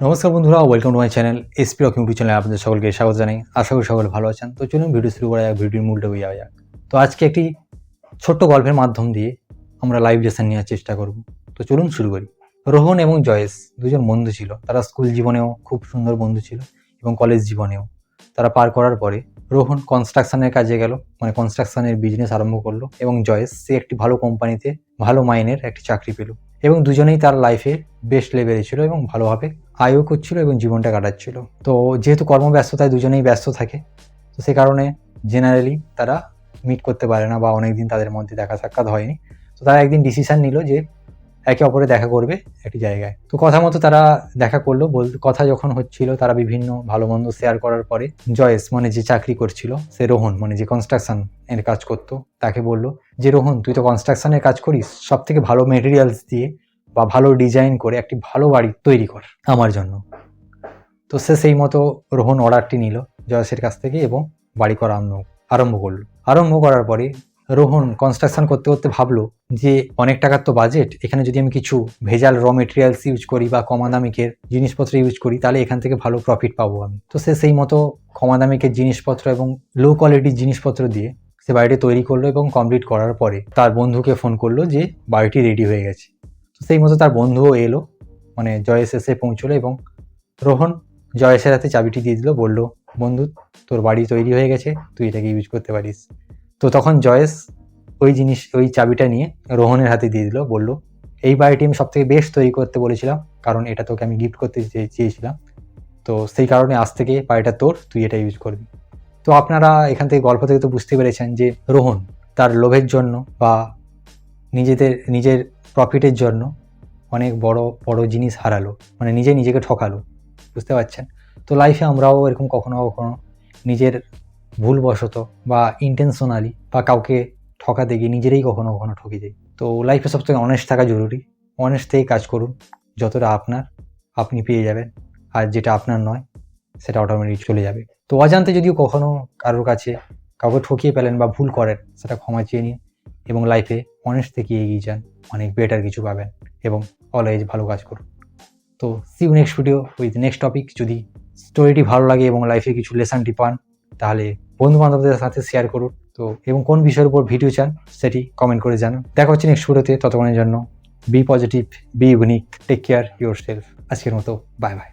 নমস্কার বন্ধুরা, welcome to my channel SP rock YouTube চ্যানেলে আপনাদের সকলকে স্বাগত জানাই। আশা করি সকলে ভালো আছেন। তো চলুন ভিডিও শুরু করা যাক, ভিডিওর মূলটা হয়ে যাওয়া যাক। তো আজকে একটি ছোট্ট গল্পের মাধ্যম দিয়ে আমরা লাইভ লেসন নেওয়ার চেষ্টা করব। তো চলুন শুরু করি। রোহন এবং জয়েশ দুজন বন্ধু ছিল। তারা স্কুল জীবনেও খুব সুন্দর বন্ধু ছিল এবং কলেজ জীবনেও। তারা পার করার পরে রোহন কনস্ট্রাকশনের কাজে গেল, মানে কনস্ট্রাকশনের বিজনেস আরম্ভ করলো, এবং জয়েশ সে একটি ভালো কোম্পানিতে ভালো মাইনের একটি চাকরি পেল এবং দুজনেই তার লাইফে বেস্ট লেভেলে ছিল এবং ভালোভাবে আয়ও করছিল এবং জীবনটা কাটাচ্ছিল। তো যেহেতু কর্মব্যস্ততায় দুজনেই ব্যস্ত থাকে, তো সে কারণে জেনারেলি তারা মিট করতে পারে না বা অনেকদিন তাদের মধ্যে দেখা সাক্ষাৎ হয়নি। তো তারা একদিন ডিসিশন নিল যে একে অপরে দেখা করবে একটি জায়গায়। তো কথা মতো তারা দেখা করলো। কথা যখন হচ্ছিল, তারা বিভিন্ন ভালো মন্দ শেয়ার করার পরে জয়েশ, মানে যে চাকরি করছিল, সে রোহন, মানে যে কনস্ট্রাকশন এর কাজ করতো, তাকে বলল যে রোহন, তুই তো কনস্ট্রাকশনের কাজ করিস, সব থেকে ভালো মেটেরিয়ালস দিয়ে বা ভালো ডিজাইন করে একটি ভালো বাড়ি তৈরি কর আমার জন্য। তো সে সেই মতো রোহন অর্ডারটি নিল জয়েশের কাছ থেকে এবং বাড়ি করা আরম্ভ করলো। আরম্ভ করার পরে রোহন কনস্ট্রাকশন করতে করতে ভাবলো যে অনেক টাকার তো বাজেট, এখানে যদি আমি কিছু ভেজাল র মেটেরিয়ালস ইউজ করি বা কমা দামিকের জিনিসপত্র ইউজ করি, তাহলে এখান থেকে ভালো প্রফিট পাবো আমি। তো সে সেই মতো কমা দামিকের জিনিসপত্র এবং লো কোয়ালিটির জিনিসপত্র দিয়ে সে বাড়িটি তৈরি করলো এবং কমপ্লিট করার পরে তার বন্ধুকে ফোন করলো যে বাড়িটি রেডি হয়ে গেছে। তো সেই মতো তার বন্ধুও এলো, মানে জয়েশ এসে পৌঁছলো এবং রোহন জয়েশের হাতে চাবিটি দিয়ে দিল, বললো, বন্ধু, তোর বাড়ি তৈরি হয়ে গেছে, তুই এটাকে ইউজ করতে পারিস। তো তখন জয়েশ ওই চাবিটা নিয়ে রোহনের হাতে দিয়ে দিল, বললো, এই বাড়িটি আমি সবথেকে বেস্ট তৈরি করতে বলেছিলাম, কারণ এটা তোকে আমি গিফট করতে চেয়েছিলাম। তো সেই কারণে আজ থেকে বাড়িটা তোর, তুই এটা ইউজ করবি। তো আপনারা এখান থেকে গল্প থেকে তো বুঝতে পেরেছেন যে রোহন তার লোভের জন্য বা নিজের প্রফিটের জন্য অনেক বড় বড় জিনিস হারালো, মানে নিজেকে ঠকালো। বুঝতে পারছেন? তো লাইফে আমরাও এরকম কখনো কখনো নিজের ভুলবশত বা ইন্টেনশনালি বা কাউকে ঠকাতে গিয়ে নিজেরাই কখনো কখনো ঠকে যাই। তো লাইফে সবথেকে অনেস্ট থাকা জরুরি। অনেস্ট থেকে কাজ করুন, যতটা আপনার আপনি পেয়ে যাবেন, আর যেটা আপনার নয় সেটা অটোমেটিক চলে যাবে। তো অজান্তে যদিও কখনো কারোর কাছে কাউকে ঠকিয়ে পেলেন বা ভুল করেন, সেটা ক্ষমা চেয়ে নিন এবং লাইফে অনেস্ট থেকে এগিয়ে যান, অনেক বেটার কিছু পাবেন এবং অলওয়েজ ভালো কাজ করুন। তো see you next video with next topic. যদি স্টোরিটি ভালো লাগে এবং লাইফে কিছু লেসনটি পান, তাহলে বন্ধু বান্ধবদের সাথে শেয়ার করুন। তো এবং কোন বিষয়ের উপর ভিডিও চান সেটি কমেন্ট করে জানান। দেখা হচ্ছে নেক্সট ভিডিওতে। ততক্ষণের জন্য be positive, be unique, take care yourself. আজকের মতো বাই বাই।